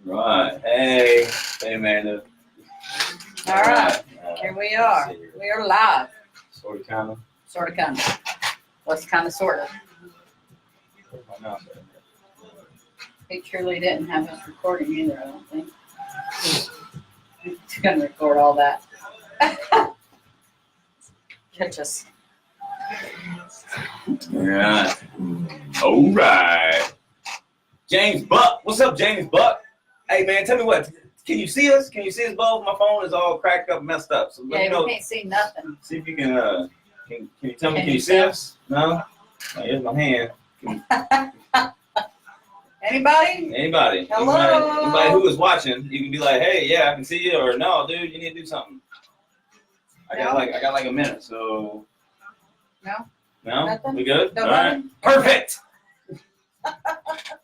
Right. Hey, Amanda. All right. Here we are. We are live. Sort of, kind of. Sort of, kind of. What's kind of, sort of? He truly didn't have us recording either, I don't think. He's going to record all that. Catch us. Right. All right. James Buck. What's up, James Buck? Hey, man, tell me what. Can you see us? Can you see us both? My phone is all cracked up and messed up. So let me know. We can't see nothing. See if you can, can you tell me, can you see us? No? Oh, here's my hand. Anybody? Anybody? Hello? Anybody who is watching, you can be like, hey, yeah, I can see you, or no, dude, you need to do something. I got like a minute, so. No? No? Nothing? We good? No, all right. Perfect.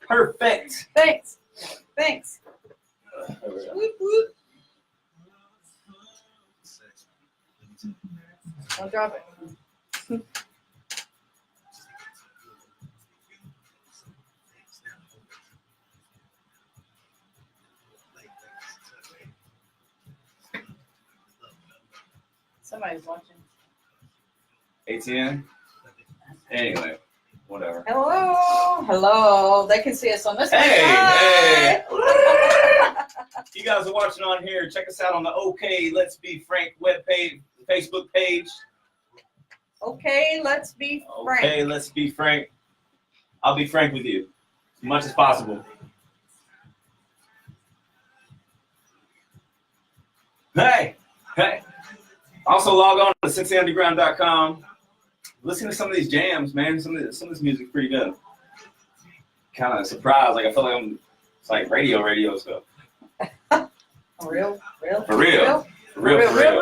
Perfect. Thanks. Whoop, whoop. Don't drop it. Somebody's watching. ATN? Anyway, whatever. Hello. They can see us on this one. Hey. You guys are watching on here. Check us out on the OKaye Let's Be Frank webpage, Facebook page. Okay, let's be frank. Okay, let's be frank. I'll be frank with you as much as possible. Hey. Also log on to 6underground.com. Listen to some of these jams, man. Some of this music's pretty good. Kind of surprised. Like I feel like it's like radio stuff. Real? For real. Real radio?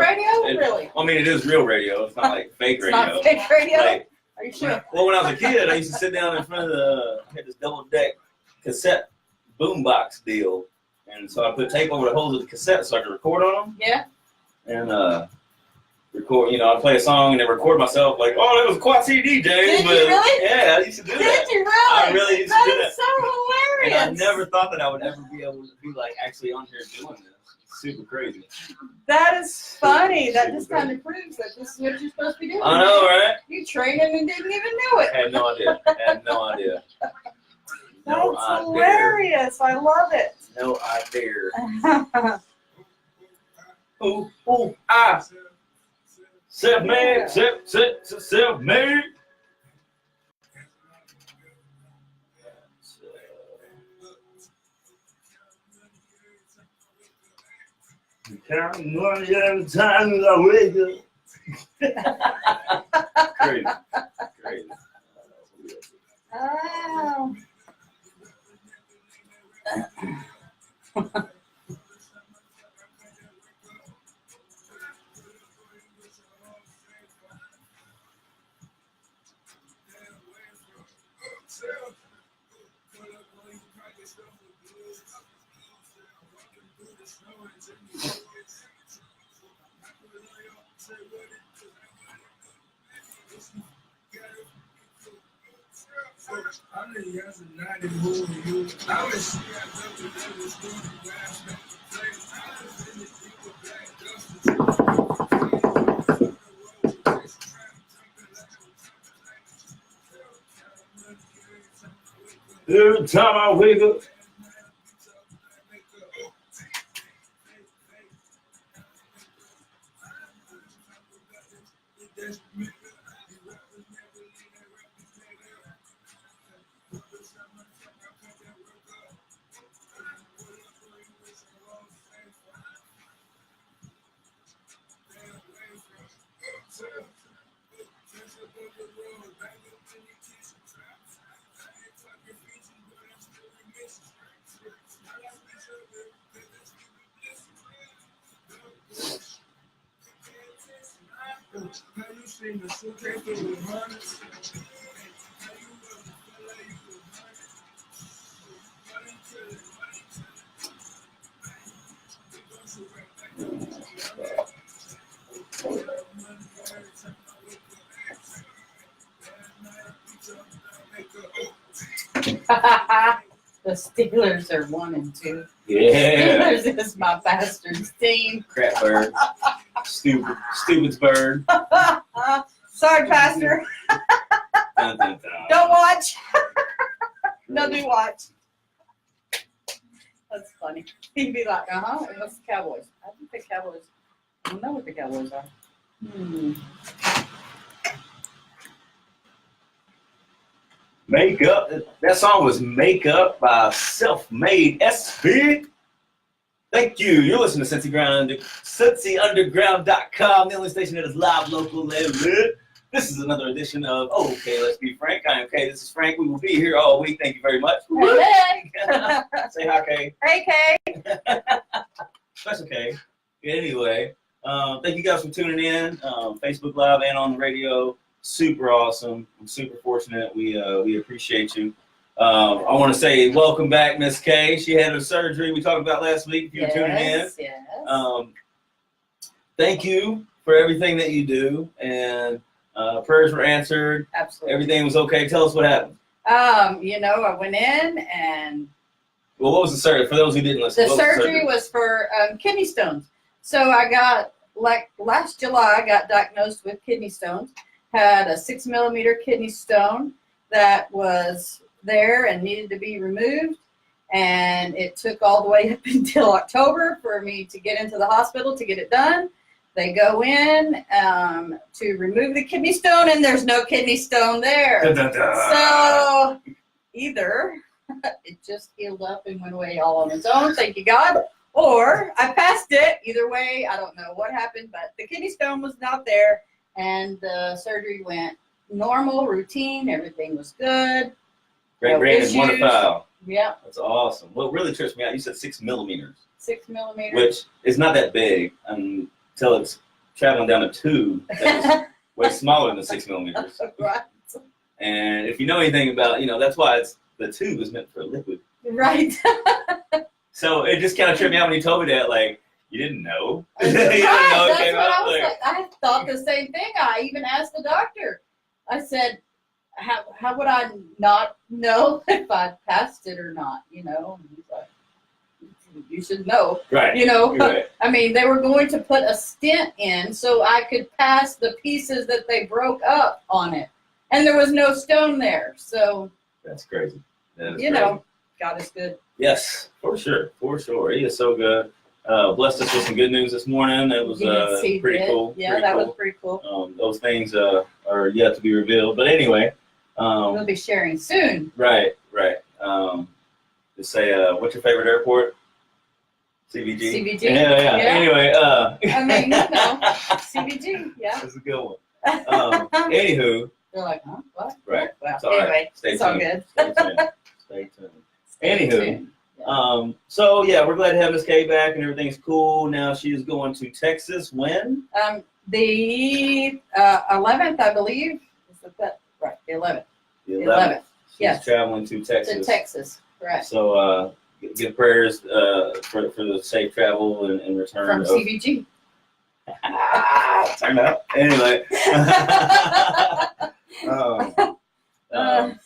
Really? I mean, it is real radio. It's not like fake radio. It's not fake radio? Like, are you sure? Well, when I was a kid, I used to sit down in front of I had this double deck cassette boombox deal. And so I put tape over the holes of the cassette so I could record on them. Yeah. And record, I'd play a song and then record myself like, oh, that was a quad CD, James. Did you really? Yeah, I used to do that. Did you really? I really used to do that. That is so hilarious. And I never thought that I would ever be able to be like actually on here doing this. It's super crazy. That is funny. That just kind of proves that this is what you're supposed to be doing. I know, right? You trained him and didn't even know it. Had no idea. That's hilarious. I love it. No idea. Ooh, ah. Self-made. Counting money every time I wake up. Crazy. Oh. Every time I wake up. The Steelers are 1 and 2. Yeah. Steelers is my bastard's team. Crap bird. Stupid's bird. Sorry, Pastor. Dun, dun, dun. Don't watch. No, do watch. That's funny. He'd be like, and what's the Cowboys? I think the Cowboys, I don't know what the Cowboys are. Make Up. That song was Make Up by Self-Made SB. Thank you. You're listening to CincyUnderground.com, the only station that is live, local, and lit. This is another edition of Okay, Let's Be Frank. I am Kay. This is Frank. We will be here all week. Thank you very much. Hey. Say hi, Kay. Hey, Kay. That's okay. Anyway, thank you guys for tuning in. Facebook Live and on the radio. Super awesome. I'm super fortunate. We appreciate you. I want to say welcome back, Miss Kay. She had her surgery we talked about last week. If you were tuning in. Yes. Thank you for everything that you do, and prayers were answered. Absolutely. Everything was okay. Tell us what happened. I went in and Well, what was the surgery? For those who didn't listen, the surgery was for kidney stones. So I got, last July, I got diagnosed with kidney stones. Had a 6 millimeter kidney stone that was there and needed to be removed. And it took all the way up until October for me to get into the hospital to get it done. They go in to remove the kidney stone, and there's no kidney stone there. Dun, dun, dun. So either it just healed up and went away all on its own, thank you God, or I passed it. Either way, I don't know what happened, but the kidney stone was not there, and the surgery went normal, routine, everything was good. Great, No Brandon, issues. wonderful. Yeah, That's awesome. What really trips me out, you said 6 millimeters, 6 millimeters. which is not that big until it's traveling down a tube that's way smaller than 6 millimeters. Right. And if you know anything about, that's why the tube is meant for liquid. Right. So it just kind of tripped me out when you told me that, like, you didn't know. You didn't Right, know it that's came what out. I was like. I thought the same thing. I even asked the doctor. I said, how would I not know if I passed it or not? And he's like, you should know. Right. Right. I mean, they were going to put a stent in so I could pass the pieces that they broke up on it. And there was no stone there. So, That's crazy. That is you crazy. know, God is good. Yes, for sure. For sure. He is so good. Blessed us with some good news this morning. It was Yes, he pretty did. cool. Yeah, pretty that cool. was pretty cool. Those things are yet to be revealed. But anyway. We'll be sharing soon. Right. Just say, what's your favorite airport? CBG. CBG. Yeah. Anyway. I mean, CBG, yeah. That's a good one. Anywho. They're like, huh? What? Right. Well, It's all right. anyway, Stay it's all tuned. good. Stay tuned. Anywho. tuned. Yeah. So yeah, we're glad to have Miss Kay back and everything's cool. Now she is going to Texas when? The 11th, I believe. Is that right? The 11th. The 11th. She's Yes. traveling to Texas. To Texas, right. So give prayers for the safe travel and return From of CBG. Turn out. Anyway.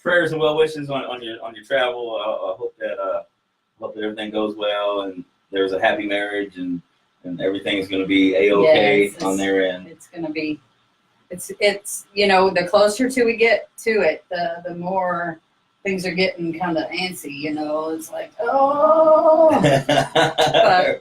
Prayers and well wishes on your travel. I hope that everything goes well and there's a happy marriage and everything's going to be a-okay Yes, on their end. It's going to be, it's the closer to we get to it, the more things are getting kind of antsy, it's like, oh.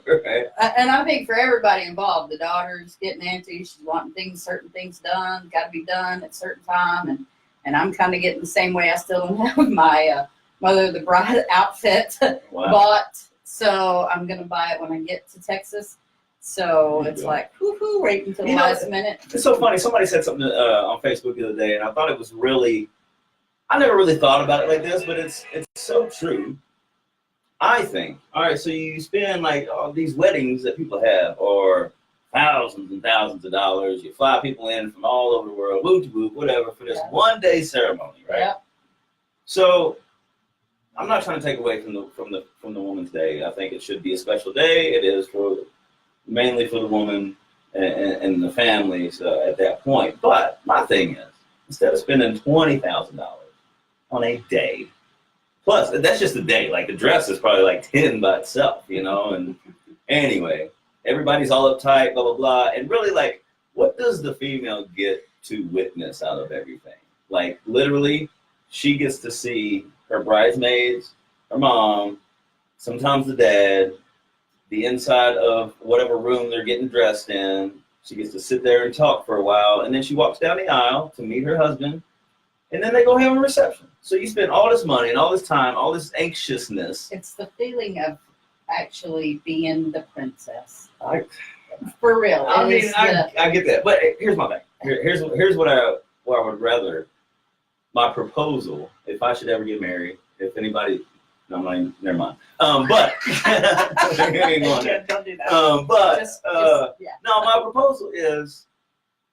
Right. And I think for everybody involved, the daughter's getting antsy, she's wanting certain things done, got to be done at a certain time, and I'm kind of getting the same way. I still don't have my Mother of the Bride outfit bought, so I'm going to buy it when I get to Texas. So it's like, whoo, wait until the last minute. It's so funny. Somebody said something on Facebook the other day, and I thought it was really, I never really thought about it like this, but it's so true. I think, all right, so you spend like all these weddings that people have, or thousands and thousands of dollars. You fly people in from all over the world, whoop, whatever, for this one-day ceremony, right? Yeah. So I'm not trying to take away from the woman's day. I think it should be a special day. It is mainly for the woman and the families at that point. But my thing is, instead of spending $20,000 on a day Plus, that's just the day. Like the dress is probably like 10 by itself, you know. And anyway, everybody's all uptight, blah blah blah. And really, like, what does the female get to witness out of everything? Like literally, she gets to see her bridesmaids, her mom, sometimes the dad, the inside of whatever room they're getting dressed in. She gets to sit there and talk for a while, and then she walks down the aisle to meet her husband, and then they go have a reception. So you spend all this money and all this time, all this anxiousness. It's the feeling of actually being the princess. For real. I mean, I get that, but here's my thing. Here's what I would rather. My proposal, if I should ever get married, if anybody, no, I'm not even, never mind. But don't do that. No, my proposal is,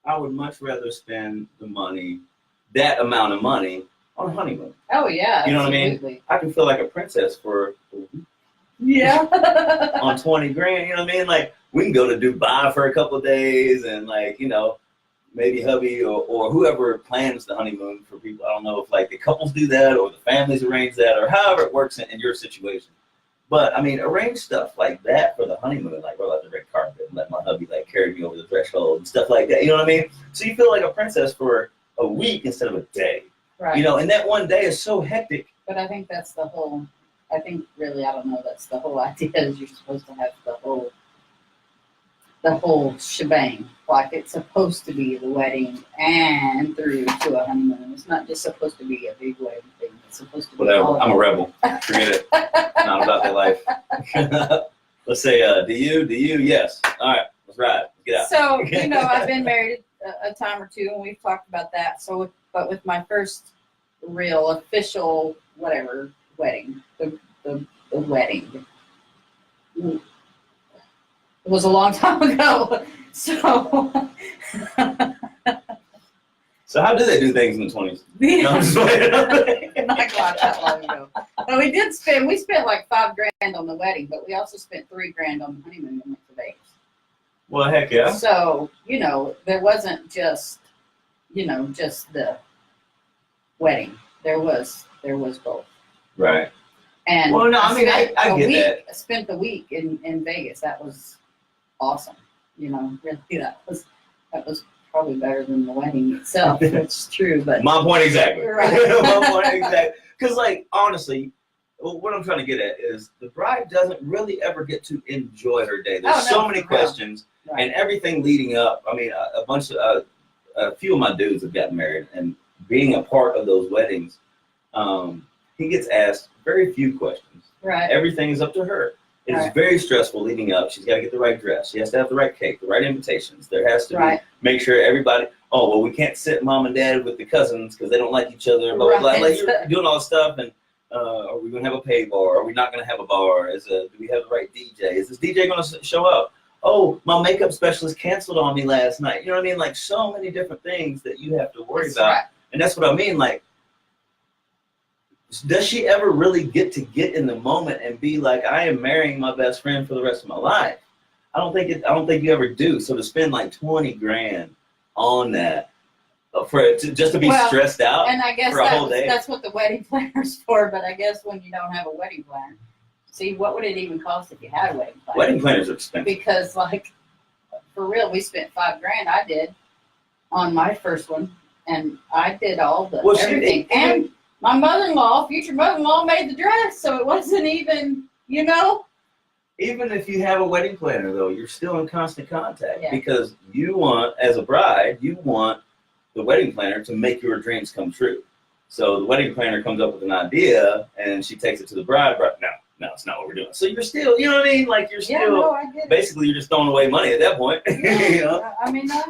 I would much rather spend the money, that amount of money, on a honeymoon. Oh yeah, you know absolutely. what I mean? I can feel like a princess for a week. Yeah. On 20 grand, you know what I mean? Like, we can go to Dubai for a couple of days, and like, you know, maybe hubby or whoever plans the honeymoon for people. I don't know if like the couples do that or the families arrange that or however it works in your situation. But I mean, arrange stuff like that for the honeymoon, like roll out the red carpet and let my hubby like carry me over the threshold and stuff like that. You know what I mean? So you feel like a princess for a week instead of a day. Right. You know, and that one day is so hectic. But I think that's the whole. I think really, I don't know. That's the whole idea. Is you're supposed to have the whole shebang. Like it's supposed to be the wedding and through to a honeymoon. It's not just supposed to be a big wedding thing. It's supposed to be. Whatever. I'm a rebel. Forget it. Not about that life. Let's say, do you? Yes. All right. Let's ride. Let's get out. So you know, I've been married a time or two, and we've talked about that. So, but with my first real official whatever wedding, the wedding. It was a long time ago, so. So how did they do things in the 20s? Yeah. No, I'm just playing. Not quite that long ago. But we spent like $5,000 on the wedding, but we also spent $3,000 on the honeymoon and went to Vegas. Well, heck yeah. So, you know, there wasn't just, you know, just the wedding. There was both. Right. And well, no, I mean, I get that. Spent the week in Vegas. That was awesome. You know, really, that was probably better than the wedding itself. It's true, but my point exactly. Right. My point exactly. Because, like, honestly, what I'm trying to get at is the bride doesn't really ever get to enjoy her day. There's so many questions and everything leading up. I mean, a few of my dudes have gotten married, and being a part of those weddings, he gets asked very few questions. Right. Everything is up to her. It is very stressful leading up. She's got to get the right dress. She has to have the right cake, the right invitations. There has to be, make sure everybody, oh, well, we can't sit mom and dad with the cousins because they don't like each other. Blah, blah, blah. Like, you're doing all this stuff, and are we going to have a pay bar? Are we not going to have a bar? Do we have the right DJ? Is this DJ going to show up? Oh, my makeup specialist canceled on me last night. You know what I mean? Like, so many different things that you have to worry about. Right. And that's what I mean. Like, does she ever really get in the moment and be like, I am marrying my best friend for the rest of my life? I don't think you ever do. So to spend like $20,000 on that just to be stressed out and I guess for a whole day. That's what the wedding planner's for. But I guess when you don't have a wedding planner, see, what would it even cost if you had a wedding planner? Wedding planners are expensive. Because, like, for real, we spent $5,000. I did on my first one, and I did all the everything. And my mother-in-law, future mother-in-law, made the dress, so it wasn't even, you know. Even if you have a wedding planner, though, you're still in constant contact because you want, as a bride, you want the wedding planner to make your dreams come true. So the wedding planner comes up with an idea, and she takes it to the bride. No, it's not what we're doing. So you're still, you know what I mean? Like, you're still, basically, you're just throwing away money at that point. You know? I mean, I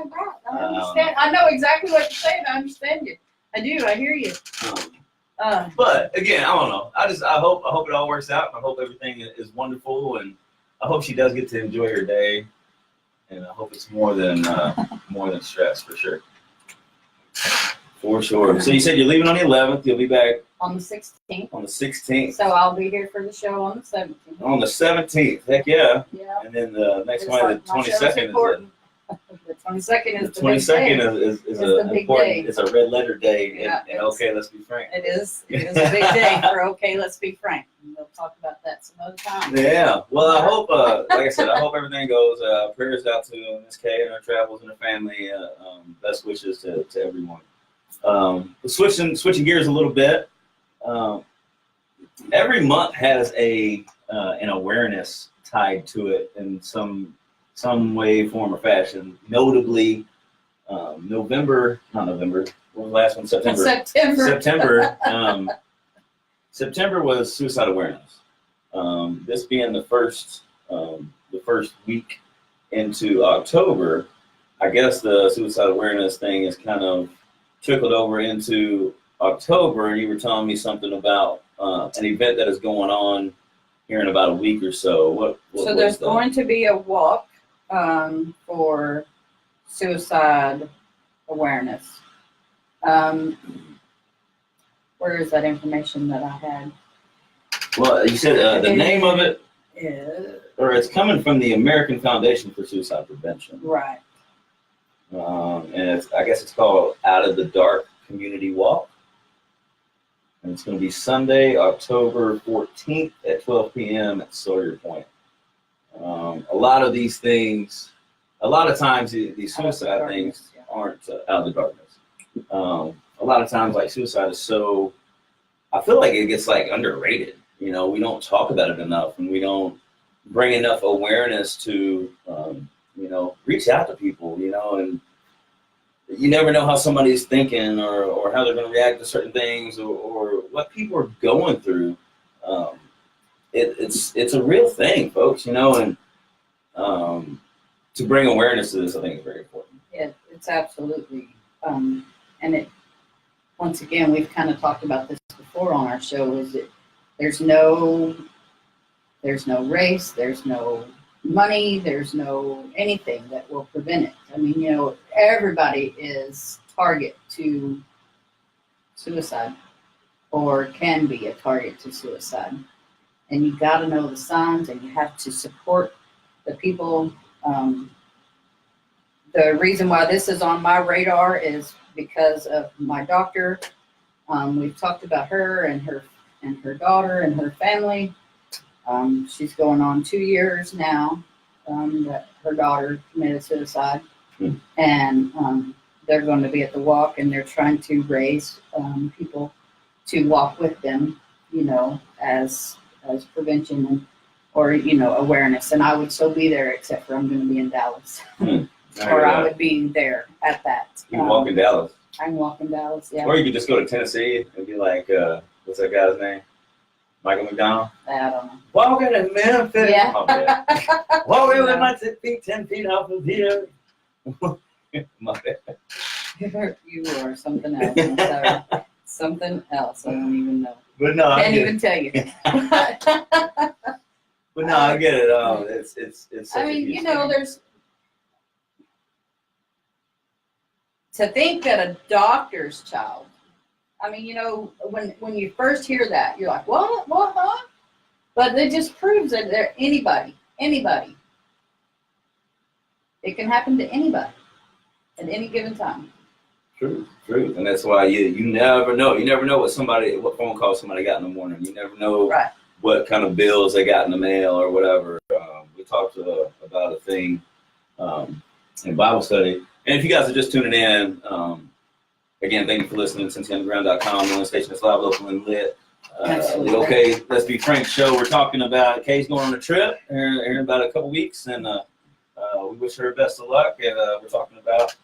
understand. I know exactly what you're saying. I understand you. I do. I hear you. But again, I don't know. I hope it all works out. I hope everything is wonderful, and I hope she does get to enjoy her day. And I hope it's more than stress for sure. For sure. So you said you're leaving on the 11th. You'll be back on the 16th. On the 16th. So I'll be here for the show on the 17th. On the 17th. Heck yeah. Yeah. And then the next one, the 22nd, is the 22nd is The the big 22nd day. is the a big important. day. It's a red letter day. Yeah, and okay, let's be frank. It is a big day for Okay, Let's Be Frank. And we'll talk about that some other time. Yeah. Well, I hope, like I said, I hope everything goes. Prayers out to Miss Kay and her travels and her family. Best wishes to everyone. Switching gears a little bit. Every month has an awareness tied to it in some way, form, or fashion. Notably, November, not November. What was the last one? September. September was suicide awareness. This being the first week into October, I guess the suicide awareness thing is kind of trickled over into October. And you were telling me something about an event that is going on here in about a week or so. What so there's going to be a walk for suicide awareness. Where is that information that I had? Well, you said the name of it, or it's coming from the American Foundation for Suicide Prevention. Right. And I guess it's called Out of the Dark Community Walk. And it's going to be Sunday, October 14th at 12 p.m. at Sawyer Point. A lot of these things, a lot of times these suicide things aren't out of the darkness. A lot of times, like, suicide is so, I feel like it gets like underrated. You know, we don't talk about it enough, and we don't bring enough awareness to, reach out to people, and you never know how somebody's thinking or how they're going to react to certain things or what people are going through. It's a real thing, folks, and to bring awareness to this, I think is very important. Yeah, it's absolutely. And it, once again, we've kind of talked about this before on our show, is that there's no race, there's no money, there's no anything that will prevent it. I mean, everybody is target to suicide or can be a target to suicide. And you got to know the signs, and you have to support the people. The reason why this is on my radar is because of my doctor. We've talked about her and her daughter and her family. She's going on 2 years now that her daughter committed suicide. And they're going to be at the walk, and they're trying to raise people to walk with them, as prevention or awareness. And I would still be there, except for I'm going to be in Dallas. Or I would be there at that. You can walk in Dallas. I can walk in Dallas, yeah. Or you could just go to Tennessee and be like, what's that guy's name? Michael McDonald? I don't know. Walking in Memphis. Yeah. Oh, man. Walking with my 10 feet off of here. My bad. You are something else. I'm sorry. Something else. I don't even know. But no, Can't even tell you. But no, I get it. It's such I mean, a huge thing. there's to think that a doctor's child. I mean, when you first hear that, you're like, what, huh? But it just proves that anybody. It can happen to anybody at any given time. True. And that's why you never know. You never know what phone call somebody got in the morning. You never know what kind of bills they got in the mail or whatever. We talked about a thing in Bible study. And if you guys are just tuning in, again, thank you for listening to CincinnatiUnderground.com, the only station that's live, local, and lit. The Okay, Let's Be Frank show. We're talking about Kay's going on a trip here in about a couple weeks, and we wish her best of luck. And we're talking about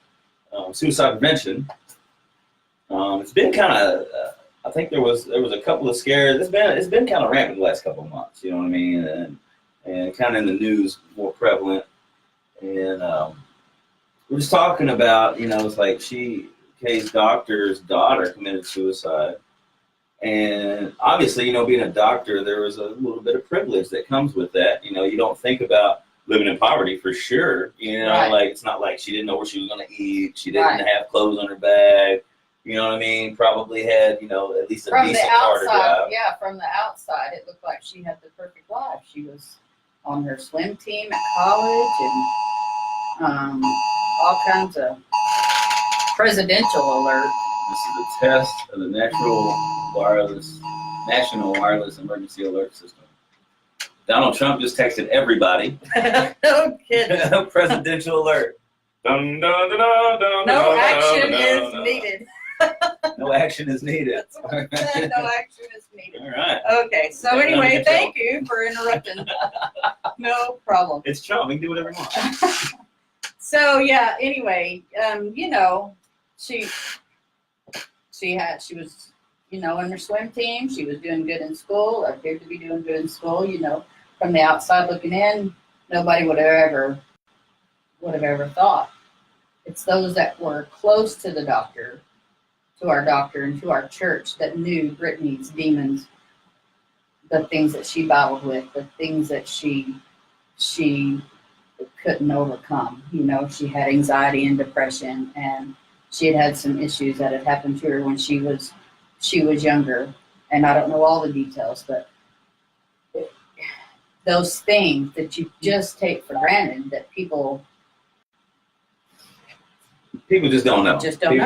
suicide prevention. It's been kind of, I think there was a couple of scares. It's been kind of rampant the last couple of months. You know what I mean? And kind of in the news, more prevalent. And we're just talking about, it's like Kay's doctor's daughter committed suicide. And obviously, being a doctor, there was a little bit of privilege that comes with that. You don't think about living in poverty for sure. Like, it's not like she didn't know where she was going to eat. She didn't have clothes on her bag. You know what I mean? Probably had, at least a decent car to drive. Yeah, from the outside, it looked like she had the perfect life. She was on her swim team at college, and all kinds of presidential alert. This is a test of the National Wireless Emergency Alert System. Donald Trump just texted everybody. No kidding. Presidential alert. Dun, dun, dun, dun, dun, No dun, action dun, is dun, dun. needed. No action is needed. That's what it said. No action is needed. All right. Okay, so anyway, thank you for interrupting. No problem. It's Trump. He can do whatever he wants. So yeah, anyway, you know, she was, you know, in her swim team. She was doing good in school, appeared to be doing good in school, you know, from the outside looking in, nobody would have ever thought. It's those that were close to the doctor, to our doctor and to our church that knew Brittany's demons, the things that she battled with, the things that she couldn't overcome. You know, she had anxiety and depression, and she had some issues that had happened to her when she was younger. And I don't know all the details, but those things that you just take for granted that people just don't know. Just don't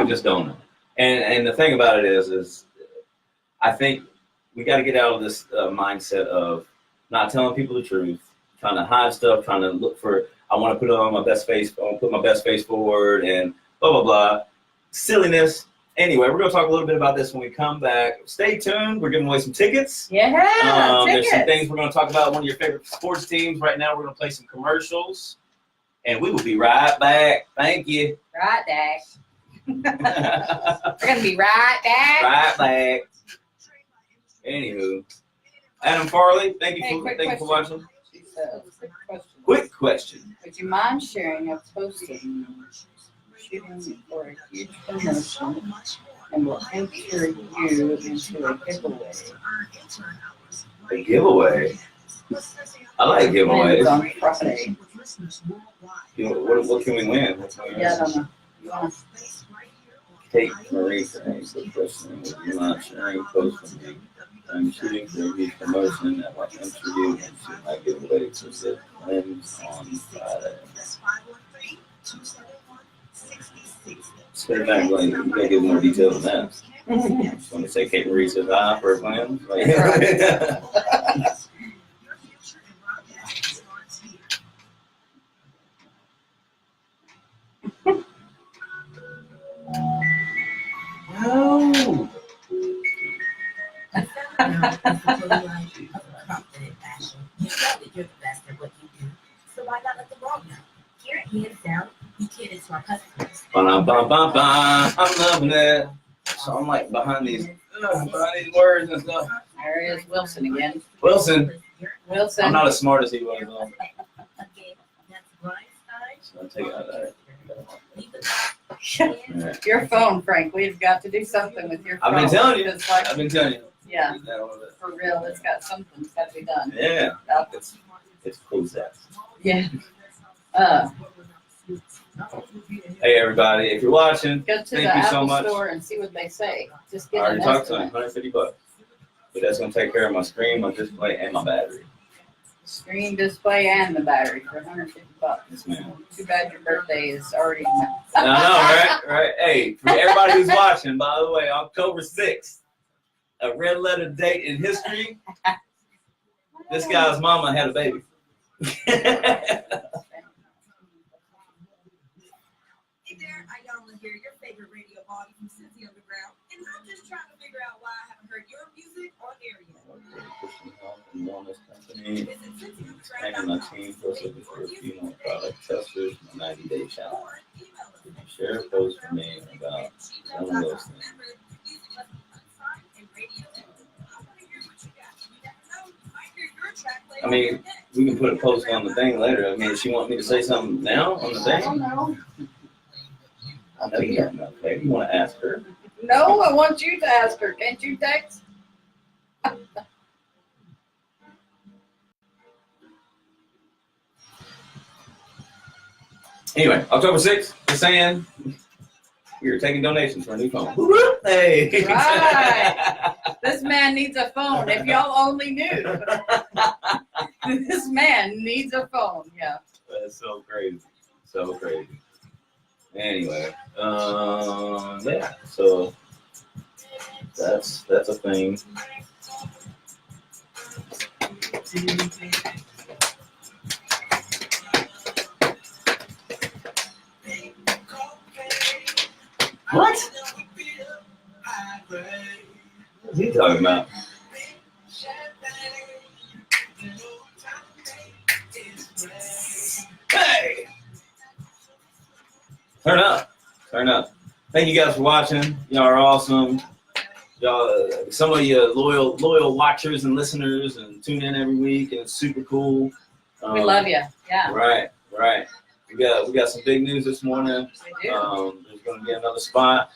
know. And the thing about it is I think we got to get out of this mindset of not telling people the truth, trying to hide stuff, trying to look for, I want to put on my best face, I want to put my best face forward, and blah, blah, blah. Silliness. Anyway, we're going to talk a little bit about this when we come back. Stay tuned. We're giving away some tickets. Yeah, There's some things we're going to talk about. One of your favorite sports teams. Right now, we're going to play some commercials. And we will be right back. Thank you. Right back. We're going to be right back. Right back. Anywho. Adam Farley, thank you for watching. She says, Quick question. would you mind sharing a posting shooting for a huge promotion and will enter you into a giveaway? A giveaway? I like giveaways. On Friday. What can we win? Yeah, I don't know. You want to Kate Marie, thanks for question. Would you mind sharing a post from me? I'm shooting for a huge promotion that will enter you into my giveaway to the wins on Friday. Spend time going, you gotta give more details than that. Just want to say Kate Marie says for a plan. No. You're the best at what you do, so why not let the world know? Here at Hands Down, we cater to our customers. I'm loving it. So I'm like behind these words and stuff. There is Wilson again. Wilson. Wilson. I'm not as smart as he was though. Again, that's Brian's side. So I'll take it out of there. Your phone, Frank. We've got to do something with your phone. I've been telling you. It's like, I've been telling you. yeah, for real. It's got something's got to be done. Yeah. It's possessed. Yeah. Hey everybody, if you're watching, Go to thank the you so Apple much. Store and see what they say. Just I get already an talked to him, estimate. $150. But that's gonna take care of my screen, my display, and my battery. Screen display and the battery for $150. Yes, ma'am. Too bad your birthday is already. I know, right? Hey, for everybody who's watching, by the way, October 6th, a red letter date in history. This guy's mama had a baby. Hey there, Ayala here, your favorite radio body from Cincy Underground, and I'm just trying to figure out why I haven't heard your music on air yet. Visit Expanding my team, plus looking for a few more product testers, my 90-day challenge. or email us. Share a post for me about some of those things. Remember, music must be unsigned and radio too. I want to hear what you got. You never know, you might hear your track later I mean, next. we can put a post on the thing later. I mean, if she wants me to say something now on the I thing, don't know. I know you don't know. Maybe you want to ask her. No, I want you to ask her. Can't you text? Anyway, October 6th, just saying, we are taking donations for a new phone. Hey! Right. This man needs a phone. If y'all only knew. This man needs a phone. Yeah. That's so crazy. So crazy. Anyway, yeah. So that's a thing. What? What's he talking about? Hey! Turn up. Turn up. Thank you guys for watching. Y'all are awesome. Y'all, some of you loyal watchers and listeners and tune in every week, and it's super cool. We love you. Yeah. Right. We got some big news this morning. We do. There's going to be another spot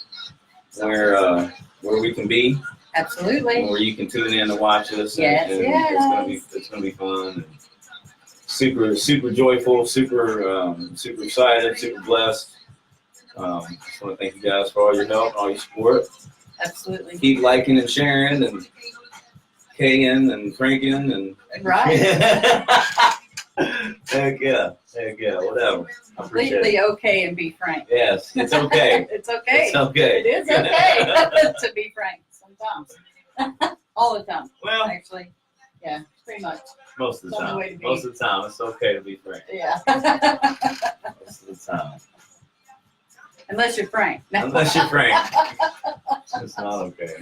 where we can be. Absolutely. Where you can tune in and watch us. Yes, and yes. It's gonna be fun. And super joyful, super excited, super blessed. Just want to thank you guys for all your help and all your support. Absolutely. Keep liking and sharing and Kaying and Franking and Right. Heck yeah, whatever. I appreciate Completely it. okay and be frank. Yes, it's okay. It's okay. It's okay. It is okay to be frank sometimes. All the time. Well, Actually, yeah, pretty much. most of the It's the time. only way to be. Most of the time, it's okay to be frank. Yeah. Most of the time. Unless you're frank. Unless you're frank. It's not okay.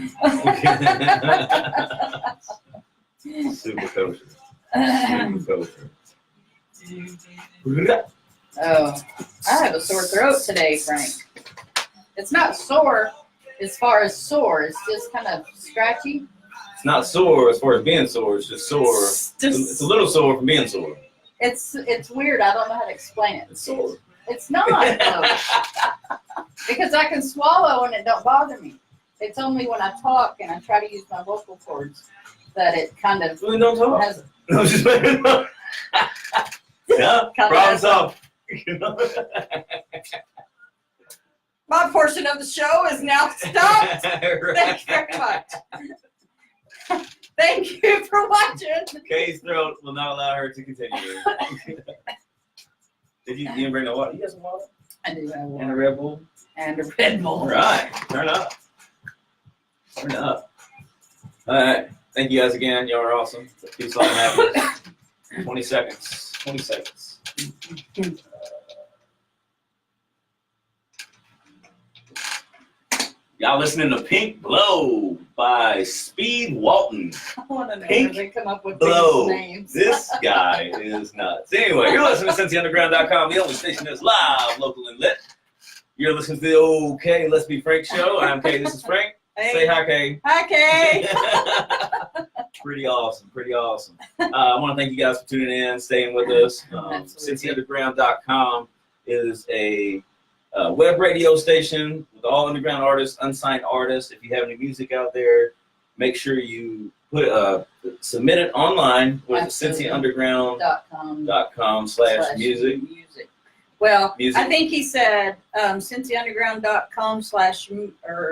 Super kosher. Super kosher. Oh, I have a sore throat today, Frank. It's not sore as far as sore. It's just kind of scratchy. It's not sore as far as being sore. It's just sore. It's a little sore from being sore. It's weird. I don't know how to explain it. It's sore. It's not though. Because I can swallow and it don't bother me. It's only when I talk and I try to use my vocal cords that it kind of Well, then don't talk. has. No, just yeah, problem solved. My portion of the show is now stopped. Thank you very much. Thank you for watching. Kay's throat will not allow her to continue. You didn't bring no water? You got some water? I do have And a one. Red Bull? And a Red Bull. All right. Turn up. Turn up. All right. Thank you guys again. Y'all are awesome. Peace, love, and happiness. 20 seconds. 20 seconds. Y'all listening to Pink Blow by Speed Walton. I want to know Pink where they come up with Blow. these names. This guy is nuts. Anyway, you're listening to CincyUnderground.com, the only station that's live, local, and lit. You're listening to the OKaye Let's Be Frank show. I'm Kay. This is Frank. Hey. Say hi, Kay. Hi, Kay. Pretty awesome. Pretty awesome. I want to thank you guys for tuning in, staying with us. Absolutely. CincyUnderground.com is a web radio station with all underground artists, unsigned artists. If you have any music out there, make sure you submit it online with CincyUnderground.com/music. Well, Music. I think he said CincyUnderground.com/ or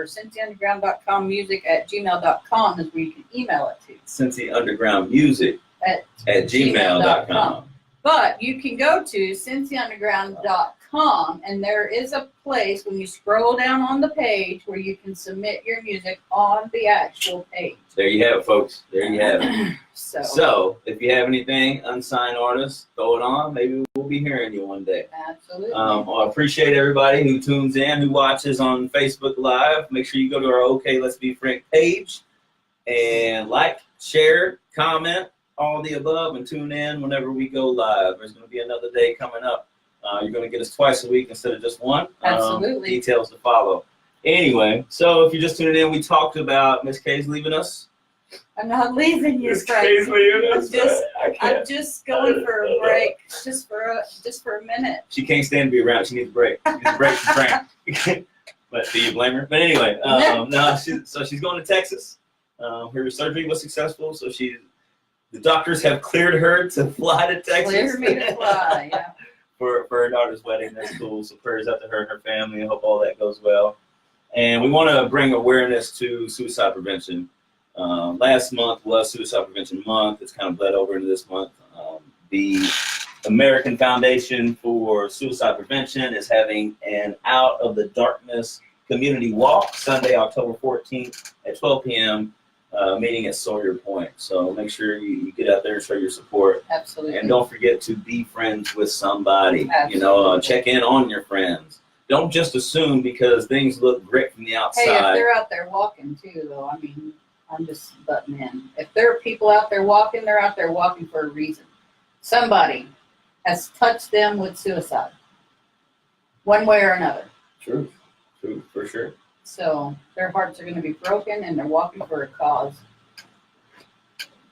CincyUnderground.com music@gmail.com is where you can email it to. CincyUndergroundmusic At @gmail.com. But you can go to CincyUnderground.com, and there is a place when you scroll down on the page where you can submit your music on the actual page. There you have it, folks. There you have it. So if you have anything, unsigned artists, throw it on. Maybe we'll be hearing you one day. absolutely. I appreciate everybody who tunes in, who watches on Facebook Live. Make sure you go to our OKaye Let's Be Frank page and like, share, comment, all the above, and tune in whenever we go live. There's going to be another day coming up. You're going to get us twice a week instead of just one. Absolutely. Details to follow. Anyway, so if you're just tuning in, we talked about Miss Kay's leaving us. I'm not leaving you, Miss Frank. Kay's leaving us. I'm just going for a break, just for a minute. She can't stand to be around. She needs a break. She needs a break from Frank. But do you blame her? But anyway, no. She's going to Texas. Her surgery was successful, so the doctors have cleared her to fly to Texas. Clear me to fly, yeah. for her daughter's wedding. That's cool. So prayers out to her and her family. I hope all that goes well. And we want to bring awareness to suicide prevention. Last month was Suicide Prevention Month. It's kind of bled over into this month. The American Foundation for Suicide Prevention is having an Out of the Darkness community walk Sunday, October 14th at 12 p.m. Meeting at Sawyer Point. So make sure you get out there and show your support. Absolutely. And don't forget to be friends with somebody. Absolutely. You know, check in on your friends. Don't just assume because things look great from the outside. Hey, if they're out there walking too, though, I mean, I'm just butting in. If there are people out there walking, they're out there walking for a reason. Somebody has touched them with suicide, one way or another. True, for sure. So their hearts are going to be broken, and they're walking for a cause.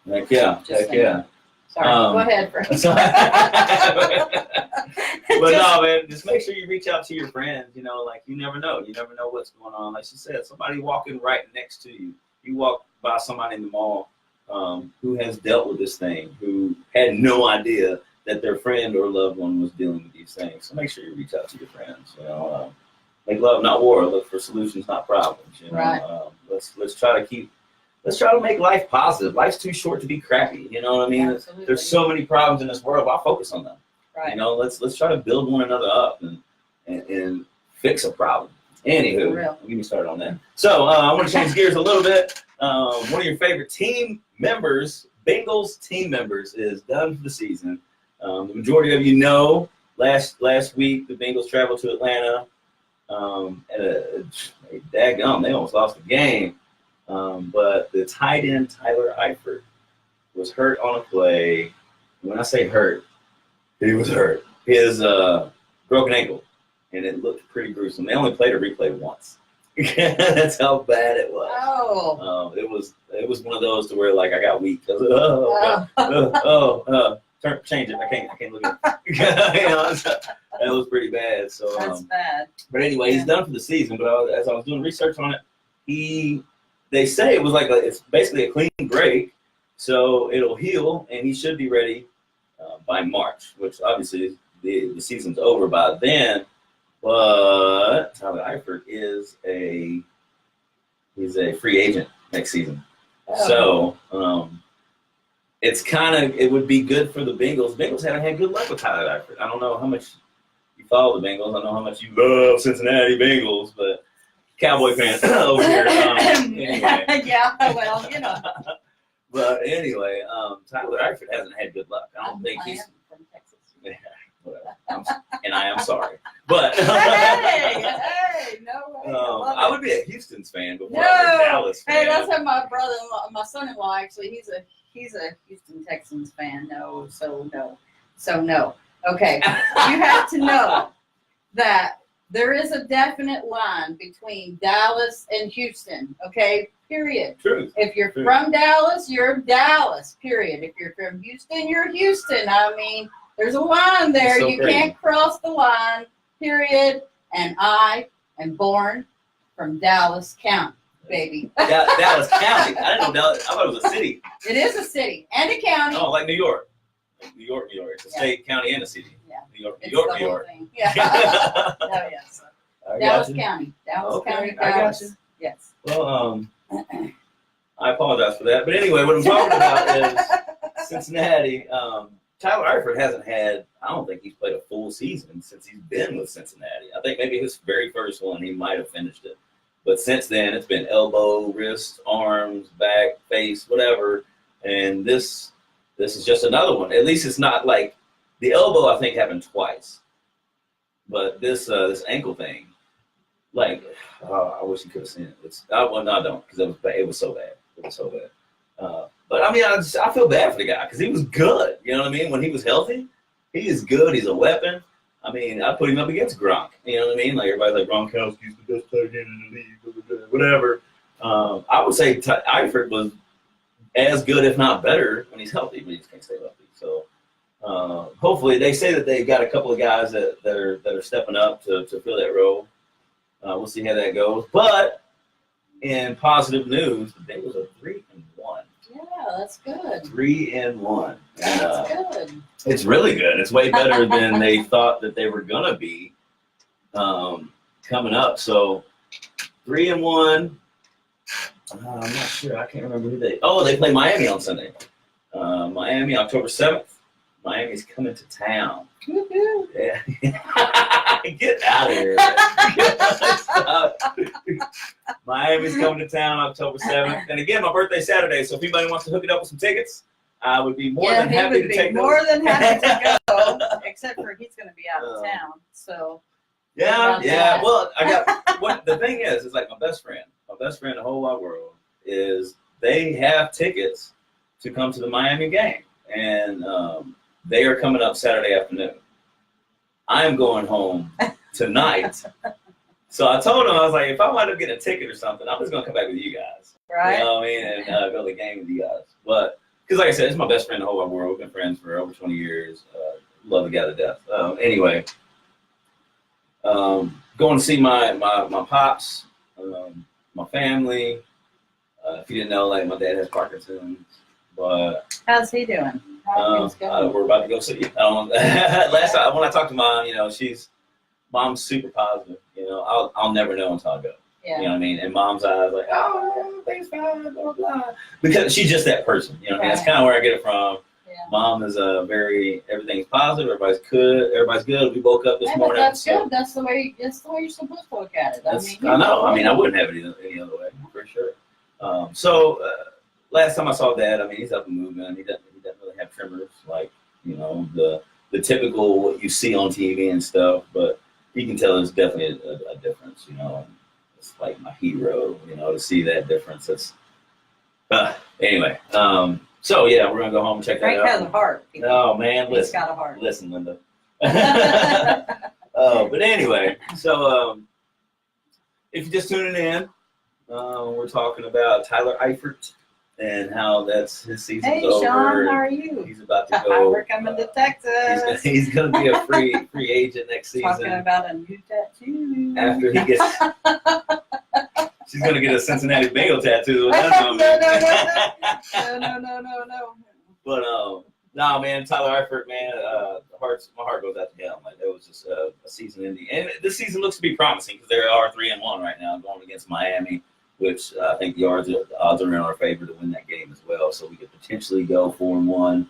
Heck yeah, Just heck saying. yeah. Sorry, go ahead, Frank. But no, man, just make sure you reach out to your friends. You know, like you never know. You never know what's going on. Like she said, somebody walking right next to you. You walk by somebody in the mall who has dealt with this thing, who had no idea that their friend or loved one was dealing with these things. So make sure you reach out to your friends. You know, make love, not war. Look for solutions, not problems. You know, Right. Let's try to make life positive. Life's too short to be crappy. You know what I mean? Absolutely. There's so many problems in this world. Why focus on them? Right. You know, let's try to build one another up and fix a problem. For Anywho, real. get me started on that. So I want to change gears a little bit. One of your favorite team members, Bengals team members, is done for the season. The majority of you know last week the Bengals traveled to Atlanta. Daggum, they almost lost the game. But the tight end Tyler Eifert was hurt on a play. When I say hurt, he was hurt. His broken ankle, and it looked pretty gruesome. They only played a replay once. That's how bad it was. Oh. It was one of those to where like I got weak. I was like, change it. I can't look at it. You know, that was pretty bad. So That's bad. But anyway, he's done for the season. But as I was doing research on it, they say it was like it's basically a clean break, so it'll heal and he should be ready by March, which obviously the season's over by then. But Tyler Eifert is he's a free agent next season. Oh. So it would be good for the Bengals. Bengals haven't had good luck with Tyler Eifert. I don't know how much you follow the Bengals. I know how much you love Cincinnati Bengals, but Cowboy fan over here. Anyway. Yeah, well, you know. But anyway, Tyler Eifert hasn't had good luck. I don't think he's. I am from Texas. Yeah, whatever. And I am sorry, but hey, no way. I would be a Houston's fan before No. I was a Dallas fan. Hey, that's how my son-in-law actually. He's a Houston Texans fan. No. Okay, you have to know that there is a definite line between Dallas and Houston. Okay, period. Truth. If you're True. from Dallas, you're Dallas. Period. If you're from Houston, you're Houston. I mean, there's a line there. It's so You crazy. can't cross the line. Period. And I am born from Dallas County, baby. Dallas County. I didn't know Dallas. I thought it was a city. It is a city and a county. Oh, like New York. Like New York. It's a Yeah. state, county, and a city. Yeah. New York. It's New York. the New whole York. thing. Yeah. Oh, yeah. So I got Dallas you. County. Dallas Okay, County. I got Dallas. you. Yes. Well, I apologize for that. But anyway, what I'm talking about is Cincinnati. Tyler Eifert hasn't had, I don't think he's played a full season since he's been with Cincinnati. I think maybe his very first one, he might have finished it. But since then, it's been elbow, wrist, arms, back, face, whatever. And this is just another one. At least it's not like the elbow, I think, happened twice. But this ankle thing, like, I wish you could have seen it. No, I don't, because it was so bad. It was so bad. But I mean, I feel bad for the guy because he was good. You know what I mean? When he was healthy, he is good. He's a weapon. I mean, I put him up against Gronk. You know what I mean? Like everybody's like Gronkowski's the best tight end in the league, whatever. I would say Eifert was as good, if not better, when he's healthy, but he just can't stay healthy. So hopefully, they say that they've got a couple of guys that are stepping up to fill that role. We'll see how that goes. But in positive news, the Bengals are 3-1. Yeah, that's good. 3-1. That's good. It's really good. It's way better than they thought that they were gonna be coming up. So 3-1. I'm not sure. I can't remember who they. Oh, they play Miami on Sunday. Miami, October 7th. Miami's coming to town. Woo-hoo. Yeah. Get out of here. Miami's coming to town October 7th. And again, my birthday's Saturday, so if anybody wants to hook it up with some tickets, I would be more than happy to take more those. than happy to go, except for he's going to be out of town. So Yeah. that? Well, I got what the thing is like my best friend in the whole wide world is they have tickets to come to the Miami game, and they are coming up Saturday afternoon. I am going home tonight. So I told him, I was like, if I wind up getting a ticket or something, I'm just going to come back with you guys. right. You know what I mean? And go to the game with you guys. But, because like I said, it's my best friend in the whole wide world. We've been friends for over 20 years. Love the guy to death. Anyway, going to see my pops, my family. If you didn't know, like, my dad has Parkinson's. But How's he doing? How are things going? we're about to go see. Last time when I talked to Mom, you know, Mom's super positive. You know, I'll never know until I go. Yeah. You know what I mean? And Mom's eyes like, oh, things fine, blah blah blah. Because she's just that person. You know what I mean? That's kind of where I get it from. Yeah. Mom is everything's positive. Everybody's good. We woke up this Yeah, but morning. that's so good. That's the way you're supposed to look at it. I know. I mean, I wouldn't have it any other way for sure. Last time I saw Dad, I mean, he's up and moving. He doesn't really have tremors like, you know, the typical what you see on TV and stuff. But you can tell there's definitely a difference. You know, it's like my hero. You know, to see that difference. It's anyway. So yeah, we're gonna go home and check that Frank out. has a heart. Oh man, He's listen. got a heart. Listen, Linda. But anyway, so if you're just tuning in, we're talking about Tyler Eifert and how that's his season's Hey, over. Sean, how are you? He's about to go. We're coming to Texas. He's going to be a free agent next season. Talking about a new tattoo. After he gets, she's going to get a Cincinnati Bengal tattoo. No. But no, man, Tyler Eifert, man, my heart goes out to him. Like that was just a season ending, and this season looks to be promising because they are 3-1 right now, going against Miami, which I think the odds are in our favor to win that game as well. So we could potentially go 4-1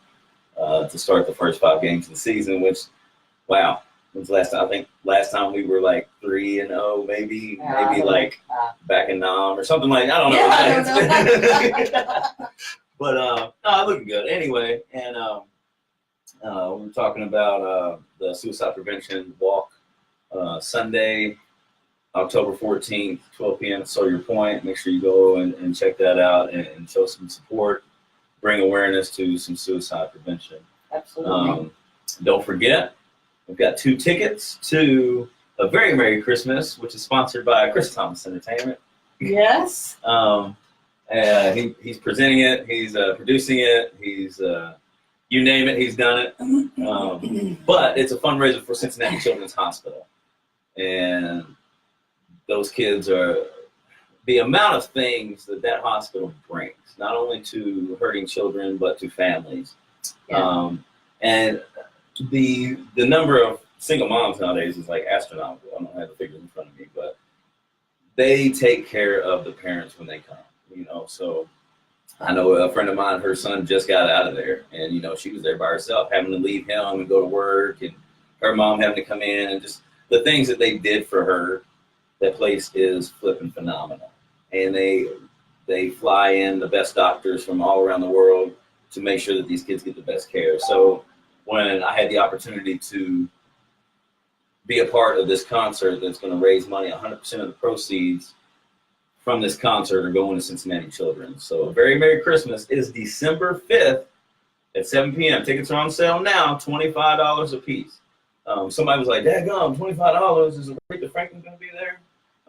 to start the first 5 games of the season. Which, wow, when's the last time? I think last time we were like 3-0, maybe like back in Nam or something like that. I don't know. But no, looking good anyway. And we're talking about the suicide prevention walk Sunday, October 14th, 12 p.m. at Sawyer Point. Make sure you go and check that out and show some support, bring awareness to some suicide prevention. Absolutely. Don't forget, we've got 2 tickets to A Very Merry Christmas, which is sponsored by Chris Thomas Entertainment. Yes. He's presenting it. He's producing it. He's you name it, he's done it. But it's a fundraiser for Cincinnati Children's Hospital, and those kids are the amount of things that hospital brings, not only to hurting children but to families. Yeah. And the number of single moms nowadays is like astronomical. I don't have the figures in front of me, but they take care of the parents when they come. You know, so I know a friend of mine, her son just got out of there, and you know, she was there by herself, having to leave him and go to work, and her mom having to come in, and just the things that they did for her. That place is flipping phenomenal, and they fly in the best doctors from all around the world to make sure that these kids get the best care. So when I had the opportunity to be a part of this concert that's going to raise money, 100% of the proceeds from this concert are going to Cincinnati children. So Very Merry Christmas is December 5th at 7 p.m. Tickets are on sale now, $25 a piece. Somebody was like, "Dadgum, $25, is Aretha Franklin going to be there?"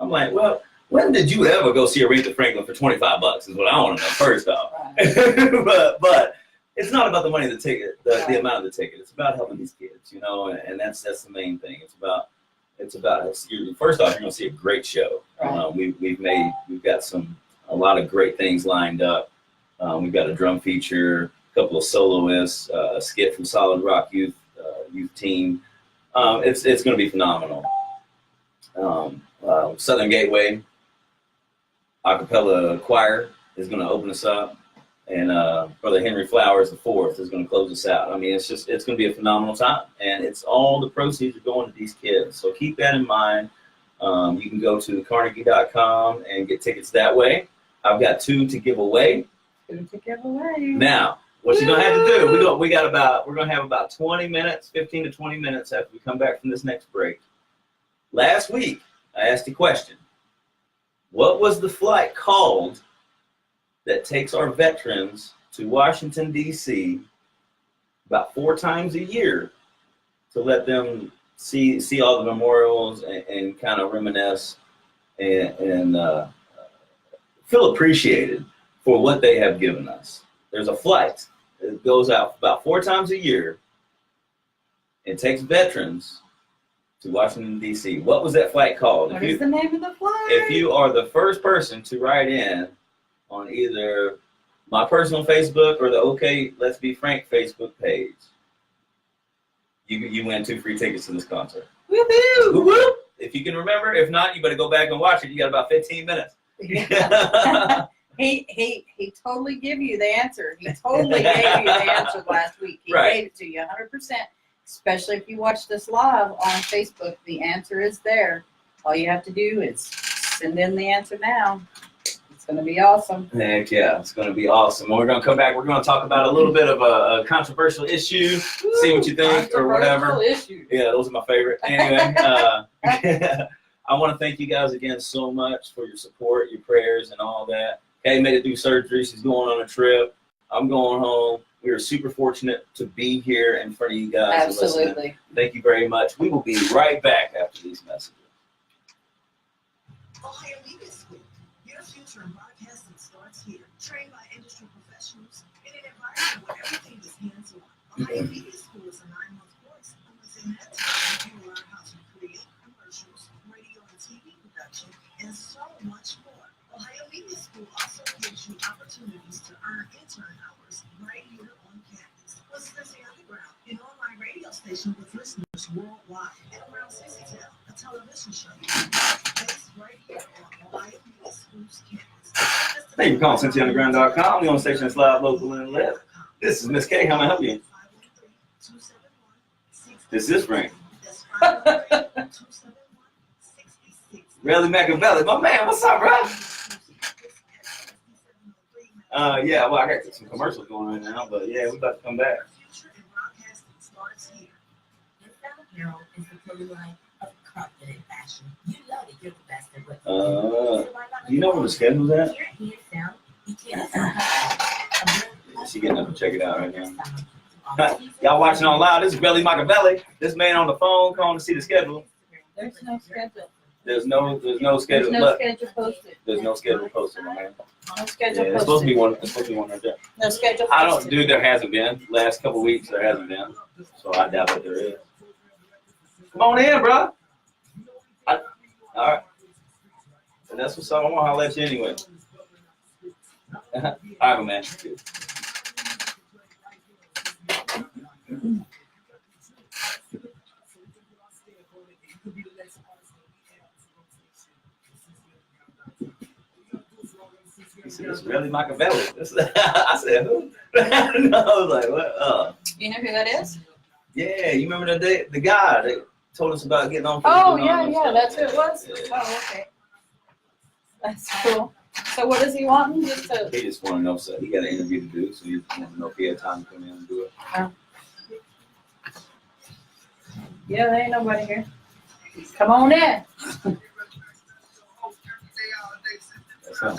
I'm like, well, when did you ever go see Aretha Franklin for $25 is what I want to know first off. Right. but it's not about the money of the ticket, the amount of the ticket. It's about helping these kids, you know, and that's the main thing. It's about first off, you're going to see a great show. Right. We've got a lot of great things lined up. We've got a drum feature, a couple of soloists, a skit from Solid Rock youth team. It's going to be phenomenal. Southern Gateway Acapella Choir is going to open us up, And Brother Henry Flowers IV is going to close us out. I mean, it's going to be a phenomenal time, and it's all the proceeds are going to these kids. So keep that in mind. You can go to Carnegie.com and get tickets that way. I've got 2 to give away. 2 to give away. Now, what you're gonna have to do? We're gonna have about 20 minutes, 15 to 20 minutes after we come back from this next break. Last week, I asked a question. What was the flight called that takes our veterans to Washington, D.C. about 4 times a year to let them see all the memorials and kind of reminisce and feel appreciated for what they have given us? There's a flight that goes out about 4 times a year and takes veterans to Washington, D.C. What was that flight called? What is the name of the flight? If you are the first person to write in on either my personal Facebook or the OKaye Let's Be Frank Facebook page, you win 2 free tickets to this concert. Woohoo! Woo-hoo! If you can remember, if not, you better go back and watch it. You got about 15 minutes. He totally gave you the answer. He totally gave you the answer last week. He Right. gave it to you 100%. Especially if you watch this live on Facebook, the answer is there. All you have to do is send in the answer now. It's going to be awesome. Heck yeah, it's going to be awesome. We're going to come back. We're going to talk about a little bit of a controversial issue, see what you think or whatever. Controversial issue. Yeah, those are my favorite. Anyway, I want to thank you guys again so much for your support, your prayers, and all that. Kay made it through surgery. She's going on a trip. I'm going home. We are super fortunate to be here in front of you guys. And listening. Absolutely. Thank you very much. We will be right back after these messages. OKaye Media School. Your future in broadcasting starts here. Trained by industry professionals in an environment where everything is hands-on. OKaye Media School is a 9-month course, and within that time, you will learn how to create commercials, radio and TV production, and so much more. OKaye Media School also gives you opportunities to earn intern hours right here on campus. With Cincy Underground, an online radio station with listeners worldwide, and around Cincytown, a television show based right here on OKaye Media School's campus. Thank you for calling CincyUnderground.com. The only station that's live, local, and lit. This is Miss K. How may I help you? This is Frank. Relly Machiavelli. My man, what's up, bro? Yeah, well, I got some commercials going on right now, but yeah, we're about to come back. Apparel is the clothing line of confident fashion. You know that you're the best at what you do. You know where the schedule's at? Here, hands down, you can't sell She getting up to check it out right now. Y'all watching on live, this is Relly Machiavelli. This man on the phone calling to see the schedule. There's no schedule. There's no schedule. There's no schedule posted. There's no schedule posted, my man. No schedule Yeah, it's supposed to be posted. one. It's supposed to be one right there. No schedule I don't, posted. dude. There hasn't been. Last couple weeks there hasn't been. So I doubt that there is. Come on in, bro. All right. And that's what's up. I'm gonna holler at you anyway. All right, man. He said, it's really Machiavelli. I said, who? No, I was like, what? You know who that is? Yeah, you remember the guy that told us about getting on? Oh, Facebook and all yeah, that yeah, stuff? that's who it was? Yeah. Oh, okay. That's cool. So what does he want? Just to, He just want to know, so he got an interview to do, so he just want to know if he had time to come in and do it. yeah, there ain't nobody here. Come on in. That's him.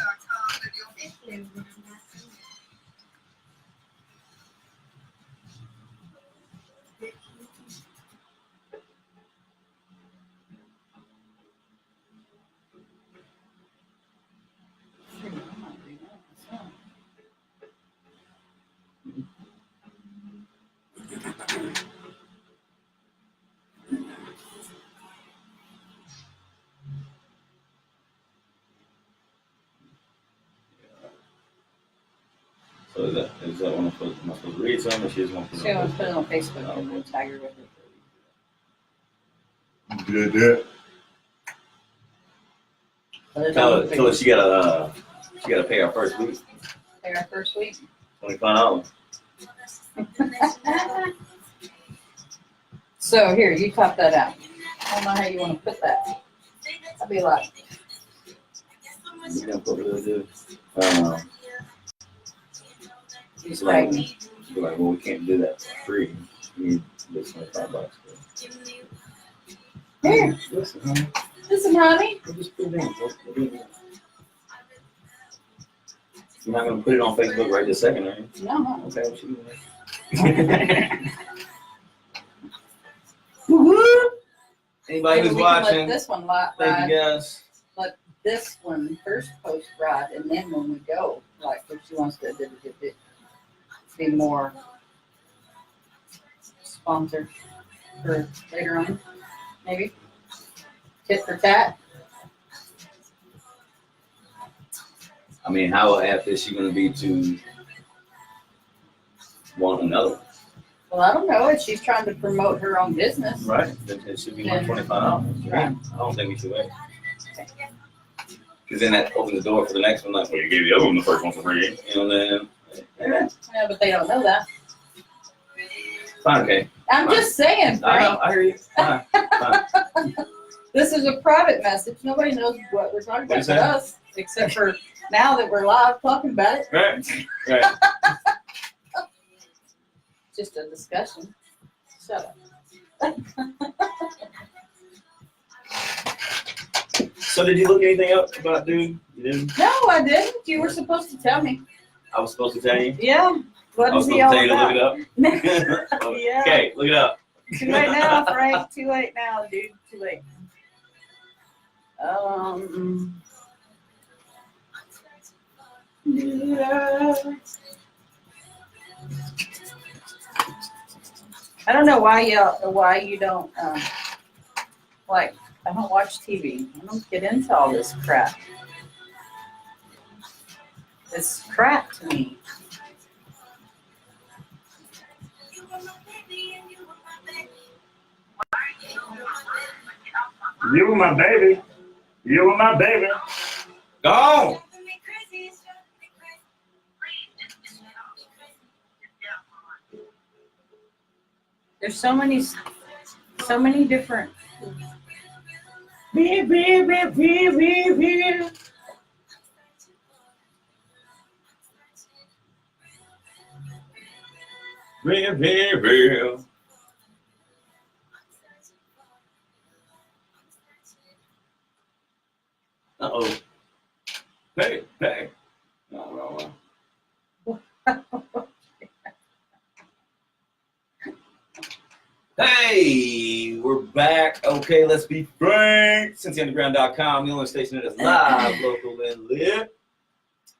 So is that one am I supposed to read something, or she just want to She put it wants on to put it on Facebook and we'll tag her with it. Facebook? Tell her she gotta pay our first week. Pay our first week. $25. So here, you top that out. I don't know how you want to put that. I'll be like, You know what we'll do? he's Like, right me. be like, well, we can't do that for free. You need this $25. Here, Listen, honey, listen, honey. we'll just put it in. We'll do it. You're not gonna put it on Facebook right this second, are you? No, no. Okay, what you doing? Anybody who's Maybe we can let watching, this one thank you ride. guys. Let this one first post ride, and then when we go, like if she wants to be more sponsored for later on, maybe tit for tat. I mean, how apt is she gonna be to want another one? Well, I don't know if she's trying to promote her own business. Right, then it should be Yeah. $125. Right. I don't think we should wait. Because then that opens the door for the next one. Like, well, you gave the other one the first one for free. You know, then. Yeah, but they don't know that. Fine, okay. I'm just saying, I Frank. know, I hear you. Fine, fine. This is a private message. Nobody knows what we're talking What'd about you but us, except for now that we're live talking about it. Right, right. Just a discussion. Shut up. So did you look anything up about dude? You didn't? No, I didn't. You were supposed to tell me. I was supposed to tell you. Yeah. What I was is supposed he to all tell you to look about? it up. Yeah. Okay, look it up. Too late now, Frank. Too late now, dude. Too late. I don't know why you don't like. I don't watch TV. I don't get into all this crap. It's crap to me. You were my baby. You were my baby. Go. There's so many different. Real, real, real. Uh-oh. Hey, hey. No, wrong one. Hey, we're back. Okay, let's be frank. CincyUnderground.com, the only station that is live, local, and lit.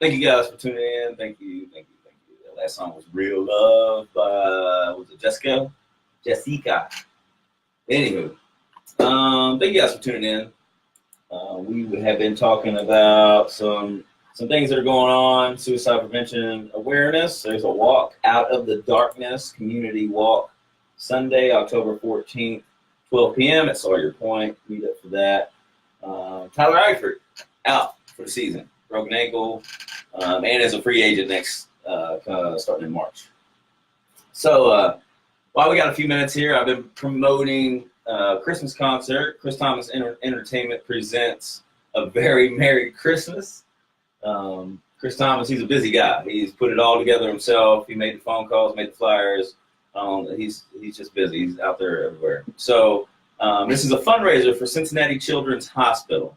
Thank you guys for tuning in. Thank you. That last song was Real Love by, was it Jessica? Anywho, thank you guys for tuning in. We have been talking about some things that are going on, suicide prevention awareness. There's a walk out of the darkness, community walk, Sunday, October 14th, 12 p.m. at Sawyer Point. Meet up for that. Tyler Eifert out for the season, broken ankle, and is a free agent next starting in March. So while we got a few minutes here, I've been promoting Christmas concert. Chris Thomas Entertainment presents A Very Merry Christmas. Chris Thomas, he's a busy guy. He's put it all together himself. He made the phone calls, made the flyers. He's just busy. He's out there everywhere. So this is a fundraiser for Cincinnati Children's Hospital.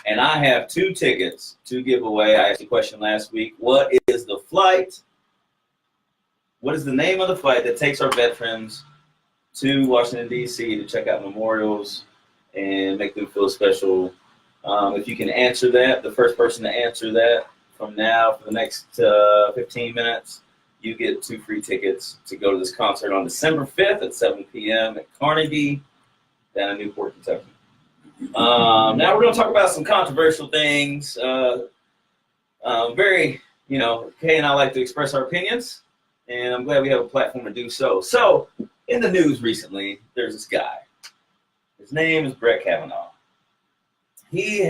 And I have 2 tickets to give away. I asked a question last week. What is the flight? What is the name of the flight that takes our veterans to Washington, D.C. to check out memorials and make them feel special? If you can answer that, the first person to answer that from now for the next 15 minutes, you get 2 free tickets to go to this concert on December 5th at 7 p.m. at Carnegie down in Newport, Kentucky. Now we're going to talk about some controversial things. Kaye and I like to express our opinions, and I'm glad we have a platform to do so. So, in the news recently, there's this guy. His name is Brett Kavanaugh. He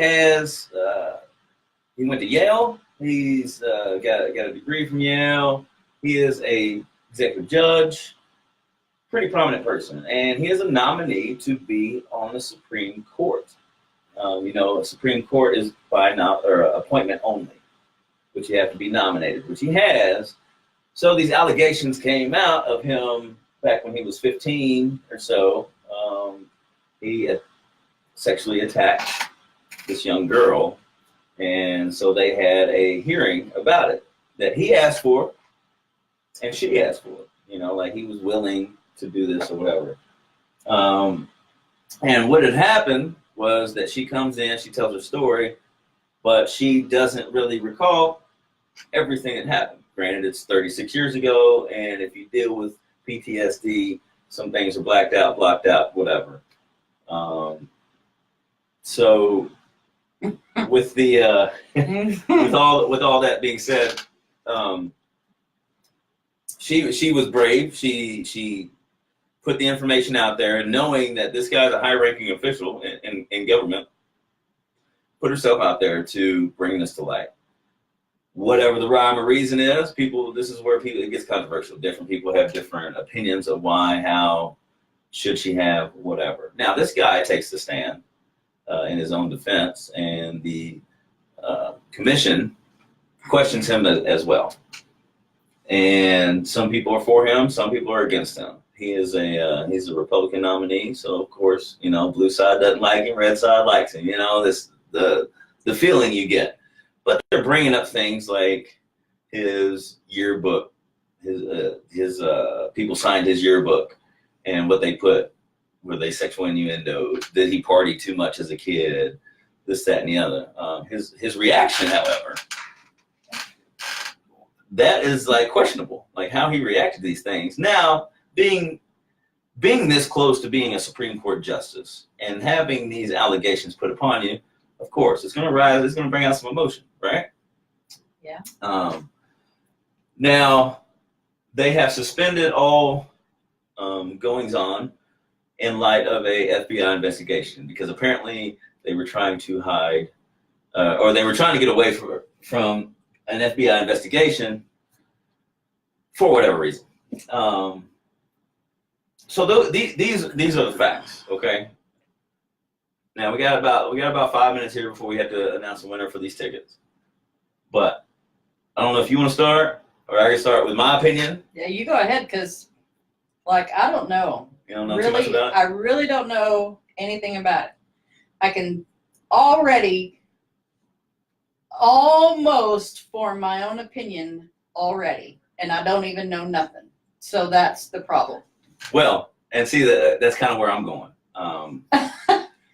went to Yale. He's got a degree from Yale. He is a executive judge, pretty prominent person, and he is a nominee to be on the Supreme Court. You know, a Supreme Court is by now or appointment only, which you have to be nominated, which he has. So these allegations came out of him back when he was 15 or so. He sexually attacked this young girl, and so they had a hearing about it that he asked for, and she asked for. You know, like he was willing to do this or whatever. And what had happened was that she comes in, she tells her story, but she doesn't really recall everything that happened. Granted, it's 36 years ago, and if you deal with PTSD, some things are blacked out, blocked out, whatever. So with the with all that being said, she was brave. She put the information out there, knowing that this guy's a high-ranking official in government. Put herself out there to bring this to light. Whatever the rhyme or reason is, this is where it gets controversial. Different people have different opinions of why, how, should she have, whatever. Now, this guy takes the stand in his own defense, and the commission questions him as well. And some people are for him, some people are against him. He's a Republican nominee, so of course, you know, blue side doesn't like him, red side likes him. You know, the feeling you get. But they're bringing up things like his yearbook, his people signed his yearbook, and what they put, were they sexual innuendos? Did he party too much as a kid? This, that, and the other. His reaction, however, that is like questionable, like how he reacted to these things. Now, being this close to being a Supreme Court justice and having these allegations put upon you, of course, it's going to bring out some emotion, right? Yeah. Now, they have suspended all goings on in light of a FBI investigation, because apparently they were trying to hide, or they were trying to get away from an FBI investigation for whatever reason. So these are the facts, okay? Now we got about 5 minutes here before we have to announce the winner for these tickets. But I don't know if you want to start, or I can start with my opinion. Yeah, you go ahead, because, like, I don't know. You don't know too much about it? I really don't know anything about it. I can already almost form my own opinion already, and I don't even know nothing. So that's the problem. Well, and see, that's kind of where I'm going.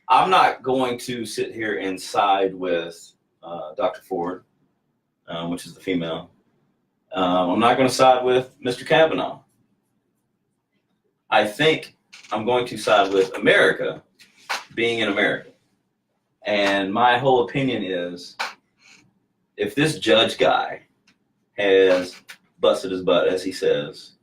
I'm not going to sit here and side with Dr. Ford, which is the female. I'm not going to side with Mr. Kavanaugh. I think I'm going to side with America, being in America. And my whole opinion is, if this judge guy has busted his butt, as he says,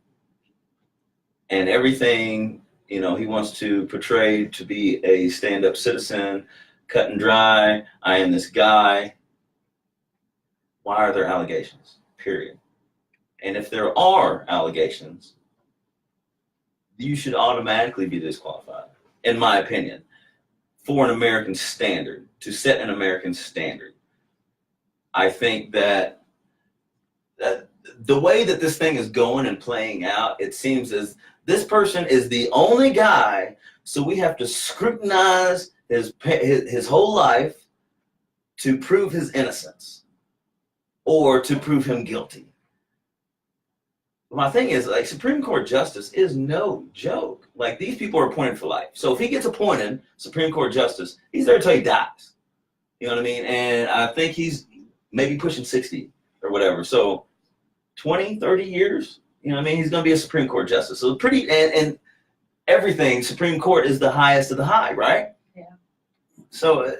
and everything, you know, he wants to portray to be a stand-up citizen, cut and dry, I am this guy, why are there allegations? Period. And if there are allegations, you should automatically be disqualified, in my opinion, for an American standard, to set an American standard. I think that the way that this thing is going and playing out, it seems as this person is the only guy, so we have to scrutinize his whole life to prove his innocence or to prove him guilty. My thing is, like, Supreme Court justice is no joke. Like, these people are appointed for life. So if he gets appointed Supreme Court justice, he's there until he dies. You know what I mean? And I think he's maybe pushing 60 or whatever. So 20, 30 years, you know what I mean? He's going to be a Supreme Court justice. So pretty, and everything, Supreme Court is the highest of the high, right? Yeah. So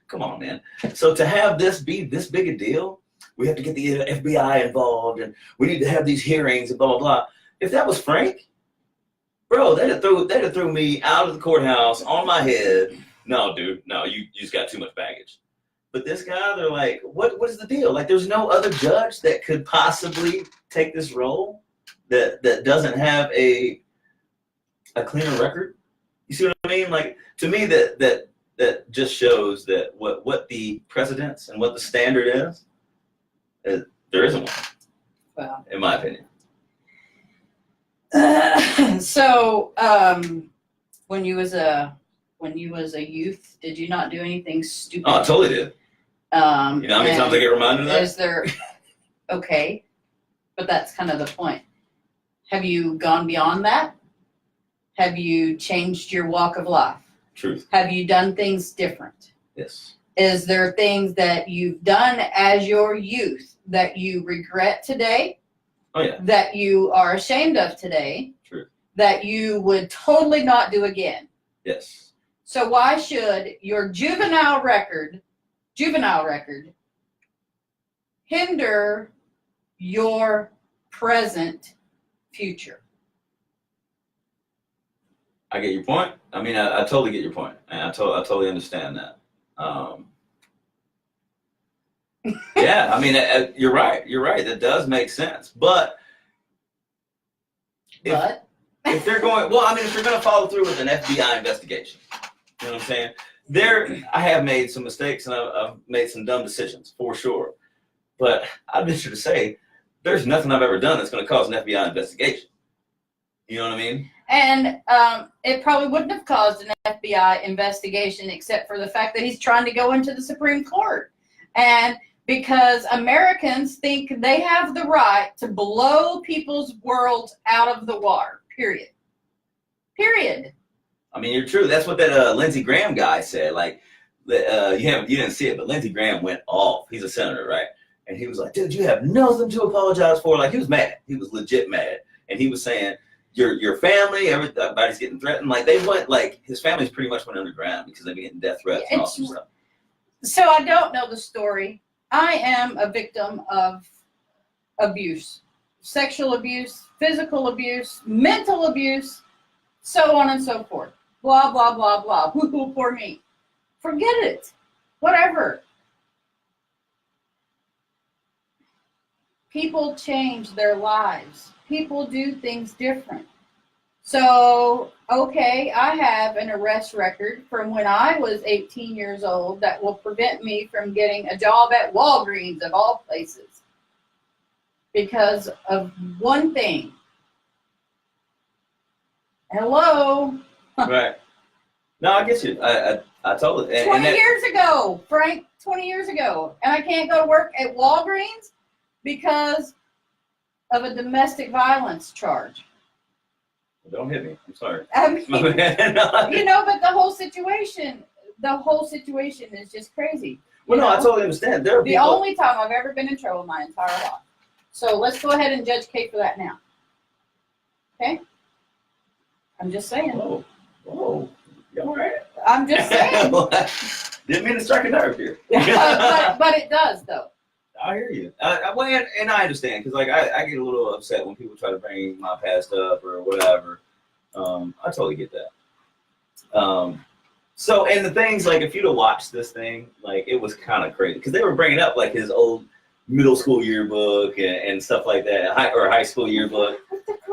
come on, man. So to have this be this big a deal, we have to get the FBI involved, and we need to have these hearings and blah, blah, blah. If that was Frank, bro, they'd have threw me out of the courthouse on my head. No, dude, no, you just got too much baggage. But this guy, they're like, what is the deal? Like, there's no other judge that could possibly take this role that doesn't have a cleaner record? You see what I mean? Like, to me, that just shows that what the precedence and what the standard is there isn't one. Well, in my opinion. So, when you was a youth, did you not do anything stupid? Oh, I totally did. You know how many times I get reminded of that? Is there? Okay, but that's kind of the point. Have you gone beyond that? Have you changed your walk of life? Truth. Have you done things different? Yes. Is there things that you've done as your youth that you regret today? Oh yeah. That you are ashamed of today? True. That you would totally not do again? Yes. So why should your juvenile record hinder your present future? I get your point. I mean, I totally get your point, and I totally understand that. Yeah, I mean, you're right. You're right. That does make sense. But if they're going, well, I mean, if they're going to follow through with an FBI investigation, you know what I'm saying? I have made some mistakes and I've made some dumb decisions for sure. But I'd venture to say there's nothing I've ever done that's going to cause an FBI investigation. You know what I mean? And it probably wouldn't have caused an FBI investigation except for the fact that he's trying to go into the Supreme Court. And because Americans think they have the right to blow people's worlds out of the water. Period. I mean, you're true. That's what that Lindsey Graham guy said. Like, you didn't see it, but Lindsey Graham went off. He's a senator, right? And he was like, dude, you have nothing to apologize for. Like, he was mad. He was legit mad. And he was saying, your family, everybody's getting threatened. Like, they went, like, his family's pretty much went underground because they've been getting death threats and all that stuff. So I don't know the story. I am a victim of abuse. Sexual abuse, physical abuse, mental abuse, so on and so forth. Blah, blah, blah, blah. Hoo-hoo, poor me. Forget it. Whatever. People change their lives. People do things different. So, okay, I have an arrest record from when I was 18 years old that will prevent me from getting a job at Walgreens, of all places, because of one thing. Hello? Right. No, I get you. I totally. 20 years ago, Frank, 20 years ago. And I can't go to work at Walgreens because of a domestic violence charge. Don't hit me. I'm sorry. I mean, you know, but the whole situation is just crazy. Well, no, I totally understand. There are the only time I've ever been in trouble in my entire life. So let's go ahead and judge Kate for that now. Okay? I'm just saying. Whoa. You all right? I'm just saying. Didn't mean to strike a nerve here. but it does, though. I hear you. And I understand, because like I get a little upset when people try to bring my past up or whatever. I totally get that. So, and the things, like, if you'd have watched this thing, like, it was kind of crazy, because they were bringing up like his old middle school yearbook and stuff like that, high school yearbook,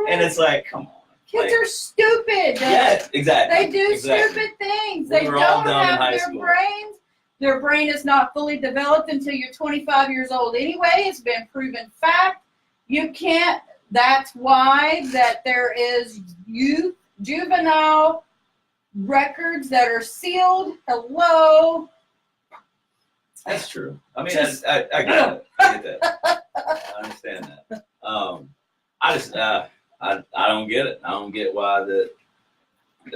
and it's like, come on. Kids are stupid. Yeah, exactly. They do stupid things. They don't have their brains. Their brain is not fully developed until you're 25 years old anyway. It's been proven fact. You can't. That's why that there is juvenile records that are sealed. Hello. That's true. I mean, I get it. I get that. I understand that. I don't get it. I don't get why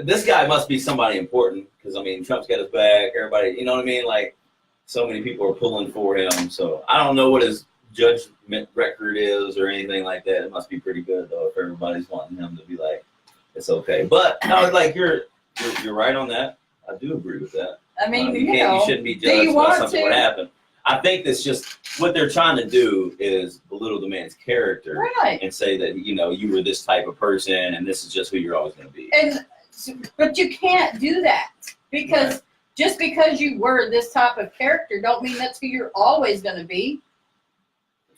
this guy must be somebody important, because I mean, Trump's got his back. Everybody, you know what I mean? Like, so many people are pulling for him. So I don't know what his judgment record is or anything like that. It must be pretty good though, if everybody's wanting him to be like, it's okay. But no, like you're right on that. I do agree with that. I mean, you shouldn't be judged by something that happened. I think that's just what they're trying to do, is belittle the man's character, right, and say that, you know, you were this type of person and this is just who you're always going to be. But you can't do that, because just because you were this type of character don't mean that's who you're always going to be.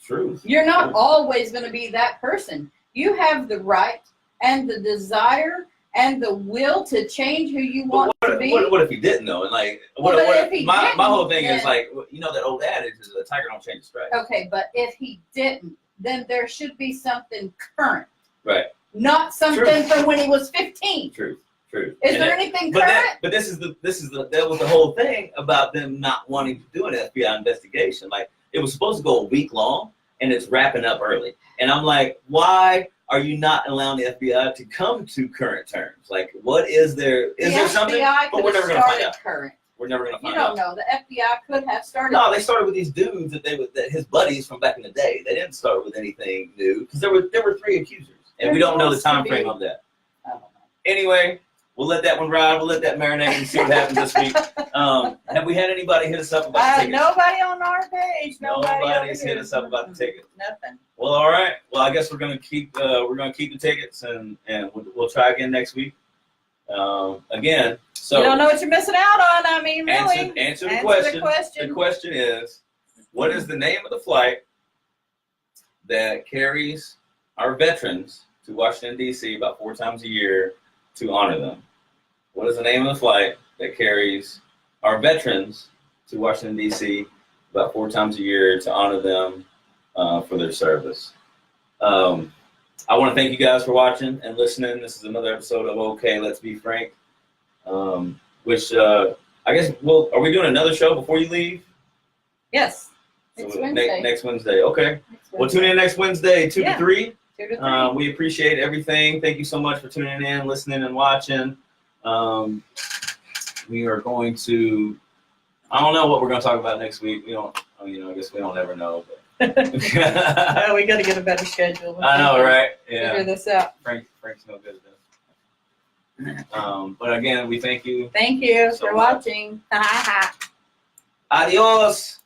Truth. You're not Truth. always going to be that person. You have the right and the desire and the will to change who you want to be. What if he didn't though? And like, my whole thing is like, you know, that old adage is a tiger don't change his stripes. Okay, but if he didn't, then there should be something current. Right. Not something from when he was 15. Truth. Is there anything current? But this is that was the whole thing about them not wanting to do an FBI investigation. Like, it was supposed to go a week long, and it's wrapping up early. And I'm like, why are you not allowing the FBI to come to current terms? Like, what is there? Is there something? But we're never going to find out. Current. We're never going to find out. You out. don't know. The FBI could have started. No, they started with these dudes that his buddies from back in the day. They didn't start with anything new because there were 3 accusers, and we don't know the time frame of that. I don't know. Anyway, we'll let that one ride. We'll let that marinate and see what happens this week. Have we had anybody hit us up about the tickets? Nobody on our page. Nobody's hit us up about the tickets. Nothing. Well, all right. Well, I guess we're gonna keep the tickets and we'll try again next week. Again, so you don't know what you're missing out on. I mean, really. Answer the question. The question is, what is the name of the flight that carries our veterans to Washington, D.C. about 4 times a year to honor them? What is the name of the flight that carries our veterans to Washington, D.C. about 4 times a year to honor them for their service? I want to thank you guys for watching and listening. This is another episode of OKaye, Let's Be Frank. Which I guess, are we doing another show before you leave? Yes. So Wednesday. Next Wednesday. Okay. We'll tune in next Wednesday, 2 to 3. 2 to 3. We appreciate everything. Thank you so much for tuning in, listening, and watching. We are going to, I don't know what we're going to talk about next week. I guess we don't ever know. But. Well, we got to get a better schedule. I know, right? Yeah. Figure this out. Frank's no good at this. But again, we thank you. Thank you so for much. watching. Adios.